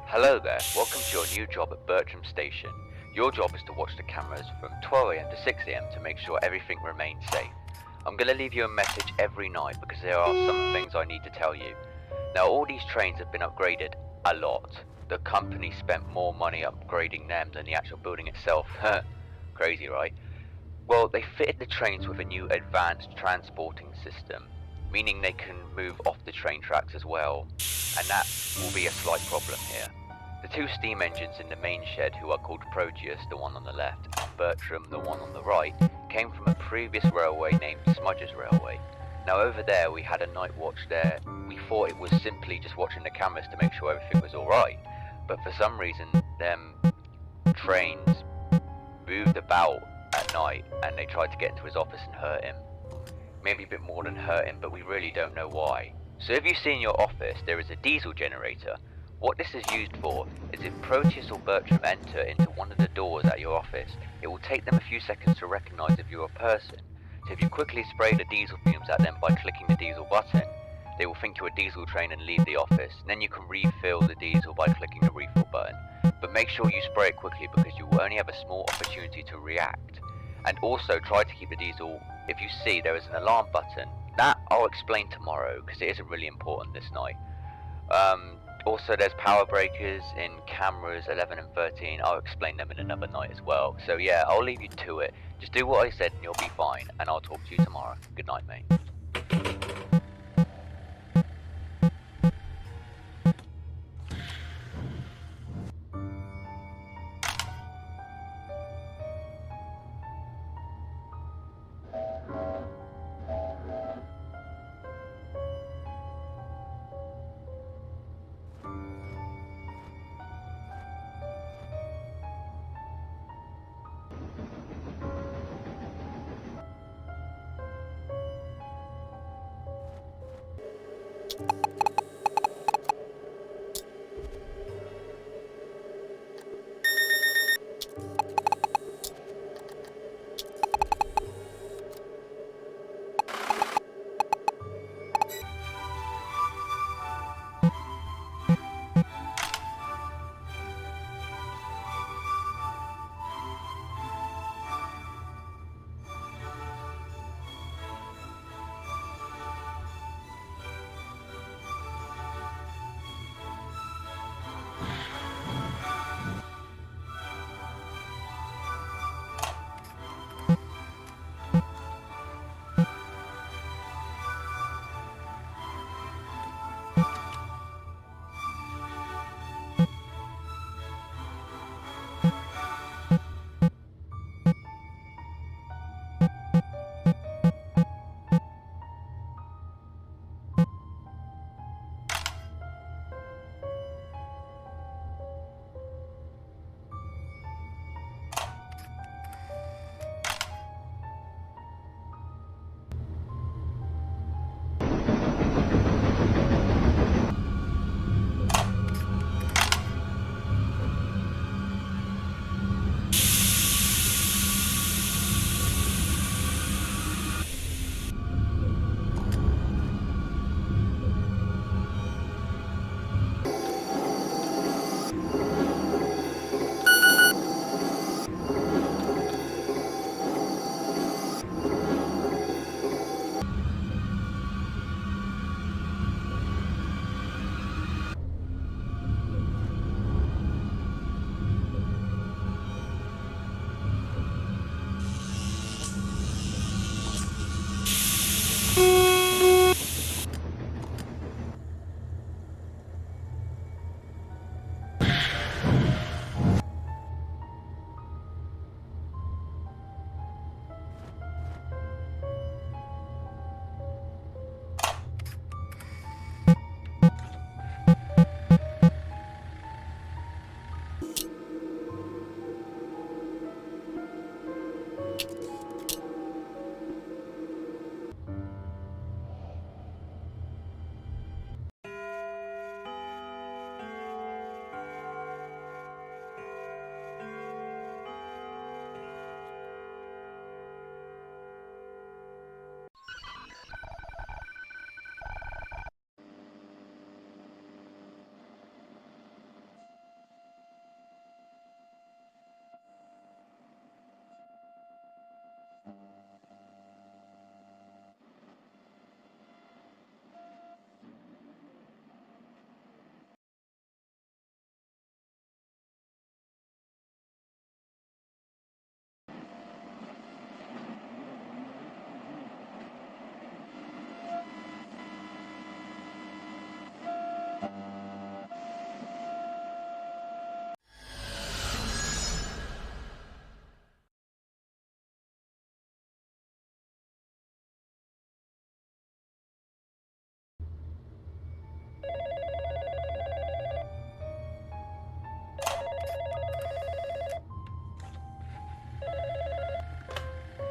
Hello there, welcome to your new job at Bertram Station. Your job is to watch the cameras from 12 AM to 6 AM to make sure everything remains safe. I'm going to leave you a message every night because there are some things I need to tell you. Now all these trains have been upgraded a lot. The company spent more money upgrading them than the actual building itself. Crazy, right? Well, they fitted the trains with a new advanced transporting system, meaning they can move off the train tracks as well, and that will be a slight problem here. The two steam engines in the main shed, who are called Proteus, the one on the left, and Bertram, the one on the right, came from a previous railway named Smudger's Railway. Now over there we had a night watch there. We thought it was simply just watching the cameras to make sure everything was alright, but for some reason them trains moved about at night and they tried to get into his office and hurt him. Maybe a bit more than hurt him, but we really don't know why. So if you see in your office there is a diesel generator, what this is used for is if Proteus or Bertram enter into one of the doors at your office, it will take them a few seconds to recognise if you're a person. So if you quickly spray the diesel fumes at them by clicking the diesel button, they will think you're a diesel train and leave the office. And then you can refill the diesel by clicking the refill button. But make sure you spray it quickly because you will only have a small opportunity to react. And also try to keep the diesel, if you see there is an alarm button. That I'll explain tomorrow because it isn't really important this night. Also there's power breakers in cameras 11 and 13. I'll explain them in another night as well. So yeah, I'll leave you to it. Just do what I said and you'll be fine, and I'll talk to you tomorrow. Good night, mate.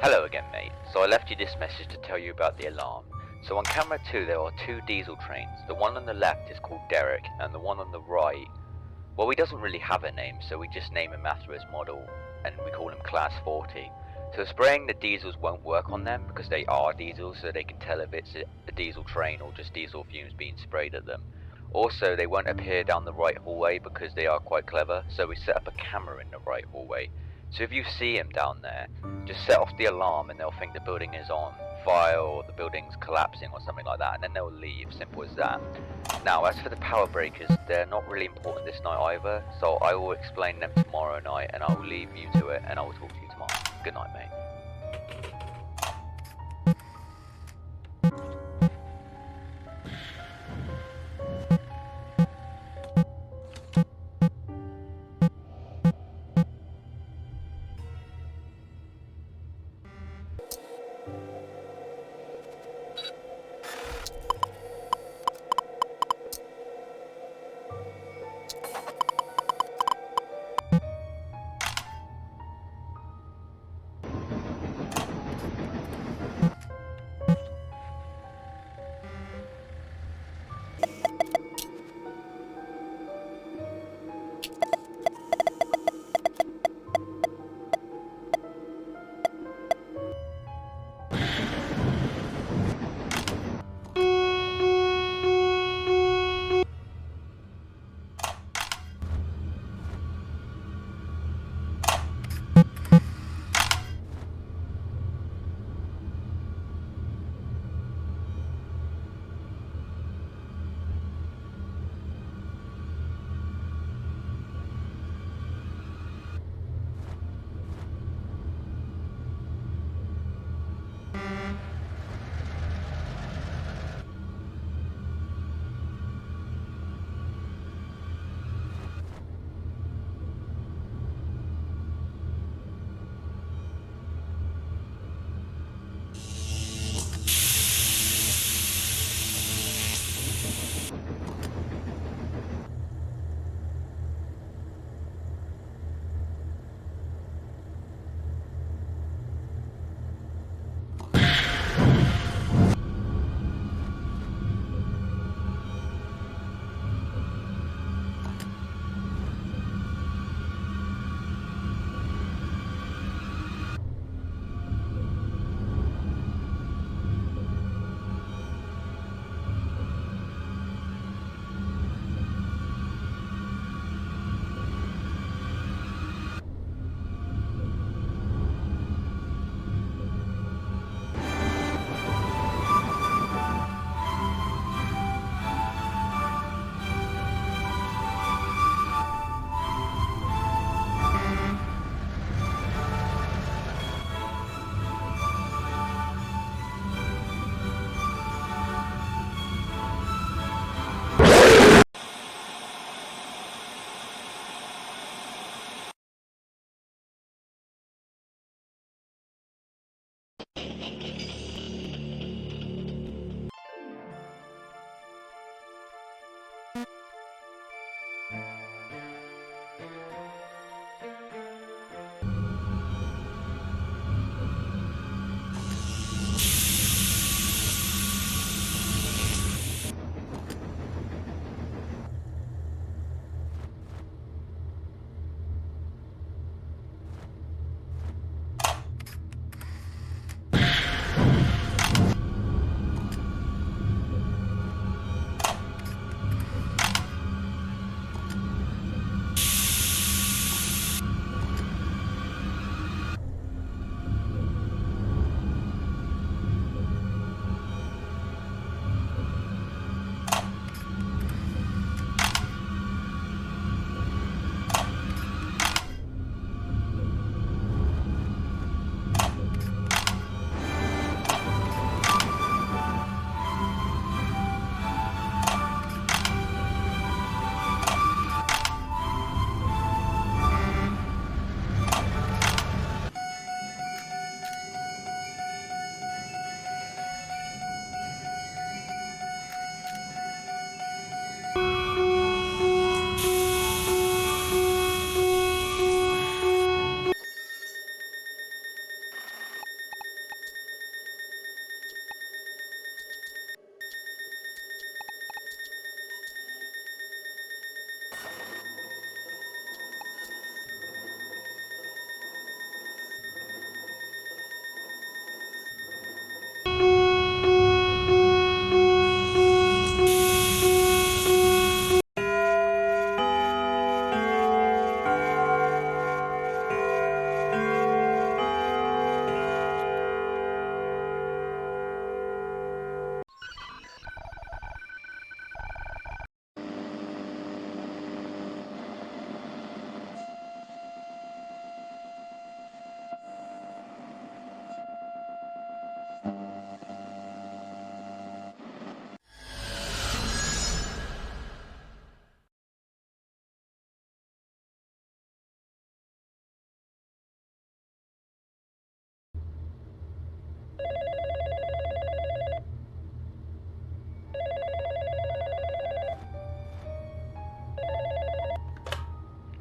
Hello again, mate. So I left you this message to tell you about the alarm. So on camera 2 there are 2 diesel trains. The one on the left is called Derek, and the one on the right, well, he doesn't really have a name, so we just name him after his model, and we call him Class 40. So spraying the diesels won't work on them because they are diesels, so they can tell if it's a diesel train or just diesel fumes being sprayed at them. Also, they won't appear down the right hallway because they are quite clever, so we set up a camera in the right hallway. So if you see him down there, just set off the alarm and they'll think the building is on fire or the building's collapsing or something like that, and then they'll leave, simple as that. Now, as for the power breakers, they're not really important this night either, so I will explain them tomorrow night and I will leave you to it and I will talk to you tomorrow. Good night, mate.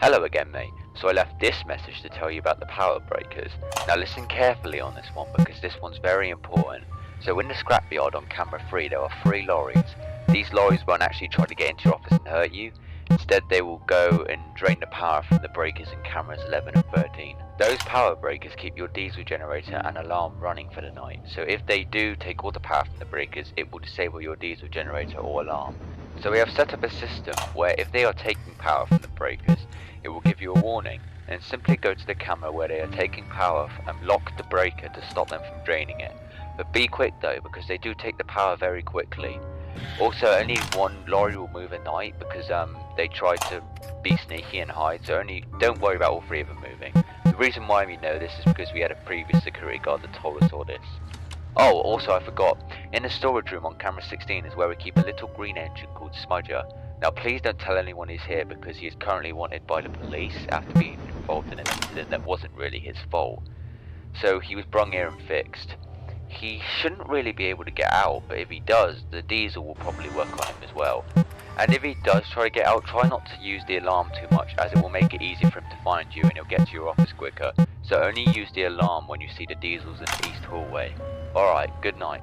Hello again, mate. So I left this message to tell you about the power breakers. Now listen carefully on this one because this one's very important. So in the scrapyard on camera 3 there are 3 lorries. These lorries won't actually try to get into your office and hurt you. Instead they will go and drain the power from the breakers in cameras 11 and 13. Those power breakers keep your diesel generator and alarm running for the night. So if they do take all the power from the breakers, it will disable your diesel generator or alarm. So we have set up a system where if they are taking power from the breakers, it will give you a warning, and simply go to the camera where they are taking power and lock the breaker to stop them from draining it. But be quick though, because they do take the power very quickly. Also, only one lorry will move at night because they try to be sneaky and hide, so don't worry about all 3 of them moving. The reason why we know this is because we had a previous security guard that told us all this. Oh, also I forgot, in the storage room on camera 16 is where we keep a little green engine called Smudger. Now please don't tell anyone he's here because he is currently wanted by the police after being involved in an incident that wasn't really his fault. So he was brung here and fixed. He shouldn't really be able to get out, but if he does, the diesel will probably work on him as well. And if he does try to get out, try not to use the alarm too much as it will make it easier for him to find you and he'll get to your office quicker. So only use the alarm when you see the diesels in the east hallway. Alright, good night.